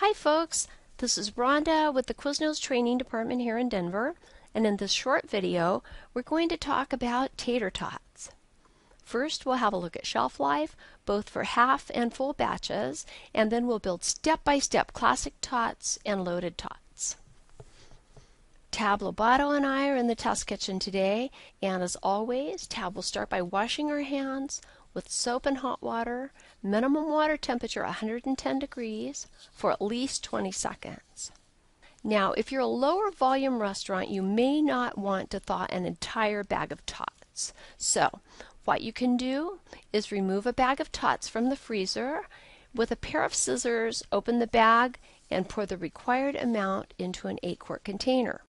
Hi folks, this is Rhonda with the Quiznos Training Department here in Denver, and in this short video we're going to talk about tater tots. First we'll have a look at shelf life, both for half and full batches, and then we'll build step-by-step classic tots and loaded tots. Tab Lobato and I are in the test kitchen today, and as always, Tab will start by washing her hands with soap and hot water, minimum water temperature 110 degrees, for at least 20 seconds. Now, if you're a lower volume restaurant, you may not want to thaw an entire bag of tots. So, what you can do is remove a bag of tots from the freezer. With a pair of scissors, open the bag and pour the required amount into an 8-quart container.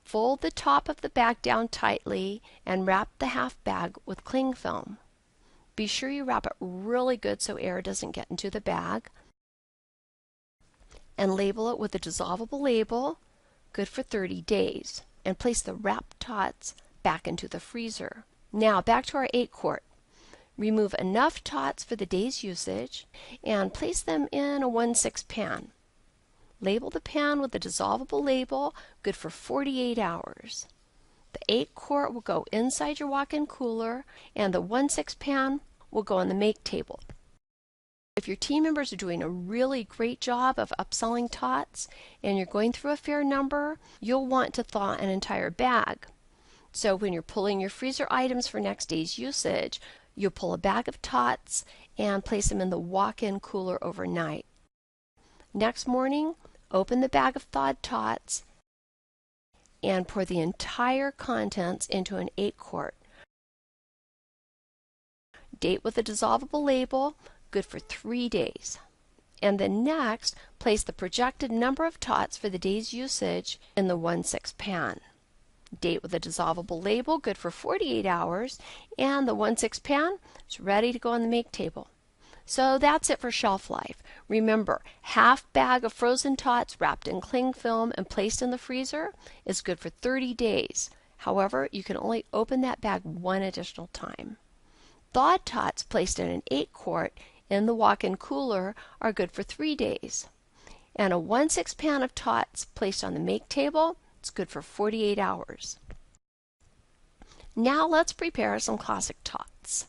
Fold the top of the bag down tightly and wrap the half bag with cling film. Be sure you wrap it really good so air doesn't get into the bag. And label it with a dissolvable label, good for 30 days. And place the wrapped tots back into the freezer. Now back to our 8-quart. Remove enough tots for the day's usage and place them in a 1/6 pan. Label the pan with a dissolvable label, good for 48 hours. The 8-quart will go inside your walk-in cooler, and the 1/6 pan will go on the make table. If your team members are doing a really great job of upselling tots, and you're going through a fair number, you'll want to thaw an entire bag. So when you're pulling your freezer items for next day's usage, you'll pull a bag of tots and place them in the walk-in cooler overnight. Next morning, open the bag of thawed tots and pour the entire contents into an 8-quart. Date with a dissolvable label, good for 3 days. And then next, place the projected number of tots for the day's usage in the 1/6 pan. Date with a dissolvable label, good for 48 hours, and the 1/6 pan is ready to go on the make table. So that's it for shelf life. Remember, half bag of frozen tots wrapped in cling film and placed in the freezer is good for 30 days. However, you can only open that bag one additional time. Thawed tots placed in an 8-quart in the walk-in cooler are good for 3 days. And a 1/6 pan of tots placed on the make table is good for 48 hours. Now let's prepare some classic tots.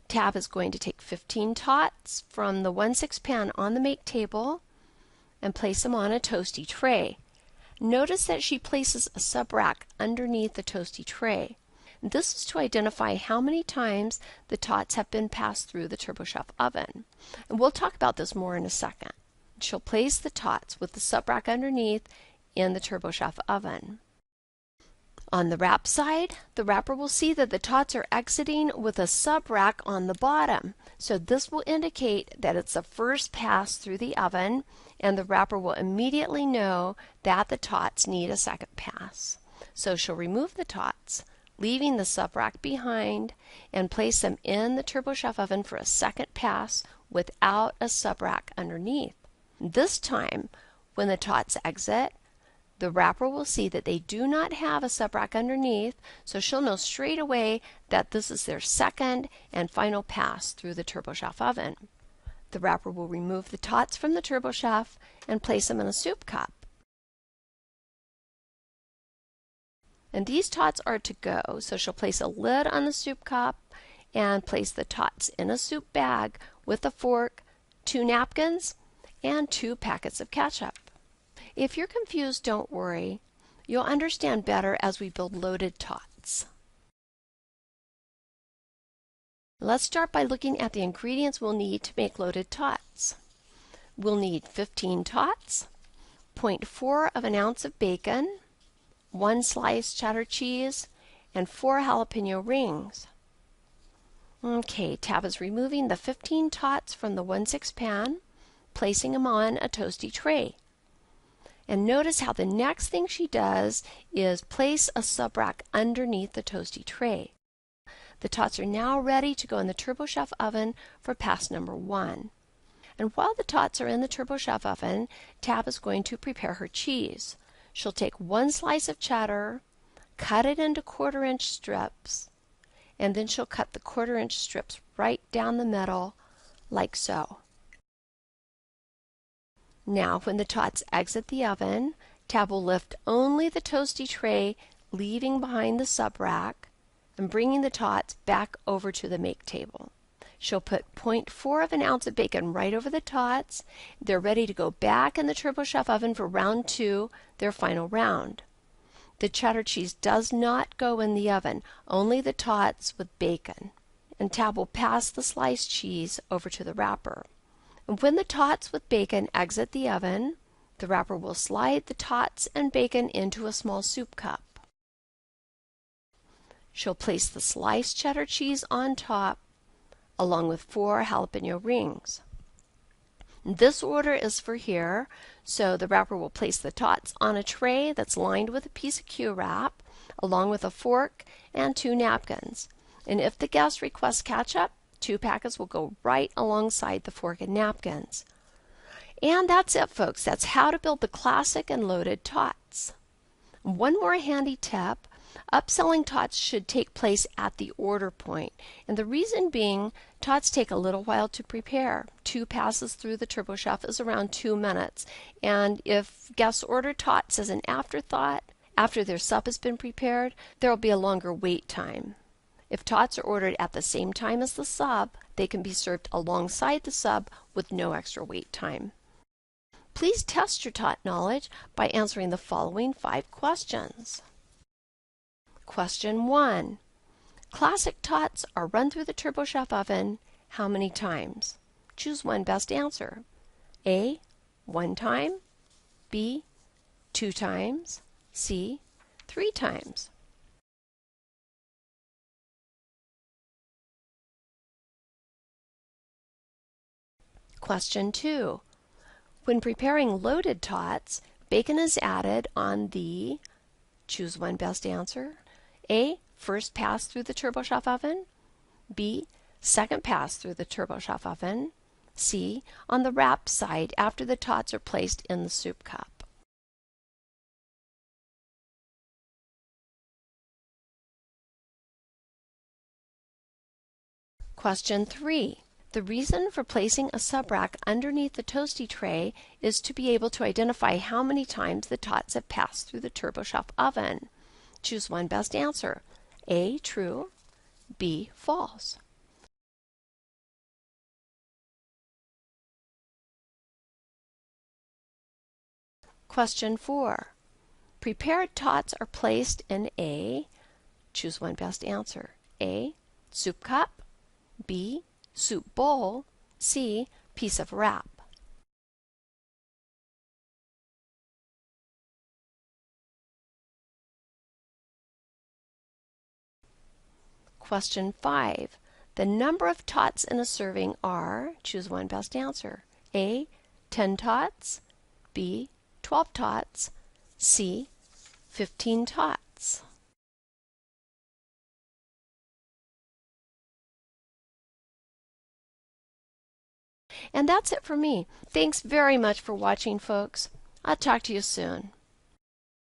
Tab is going to take 15 tots from the 1/6 pan on the make table and place them on a toasty tray. Notice that she places a sub-rack underneath the toasty tray. This is to identify how many times the tots have been passed through the TurboChef oven. And we'll talk about this more in a second. She'll place the tots with the sub-rack underneath in the TurboChef oven. On the wrap side, the wrapper will see that the tots are exiting with a sub-rack on the bottom. So this will indicate that it's the first pass through the oven, and the wrapper will immediately know that the tots need a second pass. So she'll remove the tots, leaving the sub-rack behind, and place them in the TurboChef oven for a second pass without a sub-rack underneath. This time, when the tots exit, the wrapper will see that they do not have a sub-rack underneath, so she'll know straight away that this is their second and final pass through the TurboChef oven. The wrapper will remove the tots from the TurboChef and place them in a soup cup. And these tots are to go, so she'll place a lid on the soup cup and place the tots in a soup bag with a fork, 2 napkins, and 2 packets of ketchup. If you're confused, don't worry. You'll understand better as we build loaded tots. Let's start by looking at the ingredients we'll need to make loaded tots. We'll need 15 tots, 0.4 of an ounce of bacon, 1 slice cheddar cheese, and 4 jalapeno rings. Okay, Tab is removing the 15 tots from the 1/6 pan, placing them on a toasty tray. And notice how the next thing she does is place a sub-rack underneath the toasty tray. The tots are now ready to go in the TurboChef oven for pass number 1. And while the tots are in the TurboChef oven, Tab is going to prepare her cheese. She'll take 1 slice of cheddar, cut it into 1/4-inch strips, and then she'll cut the 1/4-inch strips right down the middle like so. Now when the tots exit the oven, Tab will lift only the toasty tray, leaving behind the sub rack and bringing the tots back over to the make table. She'll put 0.4 of an ounce of bacon right over the tots. They're ready to go back in the Turbo Chef oven for round 2, their final round. The cheddar cheese does not go in the oven, only the tots with bacon. And Tab will pass the sliced cheese over to the wrapper. And when the tots with bacon exit the oven, the wrapper will slide the tots and bacon into a small soup cup. She'll place the sliced cheddar cheese on top, along with 4 jalapeno rings. This order is for here, so the wrapper will place the tots on a tray that's lined with a piece of Q-wrap, along with a fork and 2 napkins. And if the guest requests ketchup, 2 packets will go right alongside the fork and napkins. And that's it, folks. That's how to build the classic and loaded tots. One more handy tip. Upselling tots should take place at the order point, and the reason being, tots take a little while to prepare. 2 passes through the Turbo Chef is around 2 minutes, and if guests order tots as an afterthought, after their sup has been prepared, there will be a longer wait time. If tots are ordered at the same time as the sub, they can be served alongside the sub with no extra wait time. Please test your tot knowledge by answering the following 5 questions. Question 1. Classic tots are run through the Turbo Chef oven how many times? Choose one best answer. A. 1 time. B. 2 times. C. 3 times. Question 2. When preparing loaded tots, bacon is added on the, choose one best answer. A. First pass through the Turbo Chef oven. B. Second pass through the Turbo Chef oven. C. On the wrap side after the tots are placed in the soup cup. Question 3. The reason for placing a subrack underneath the toasty tray is to be able to identify how many times the tots have passed through the Turbo Chef oven. Choose one best answer. A. True. B. False. Question 4. Prepared tots are placed in A. Choose one best answer. A. Soup cup. B. Soup bowl. C. Piece of wrap. Question 5. The number of tots in a serving are, choose one best answer. A. 10 tots. B. 12 tots. C. 15 tots. And that's it for me. Thanks very much for watching, folks. I'll talk to you soon.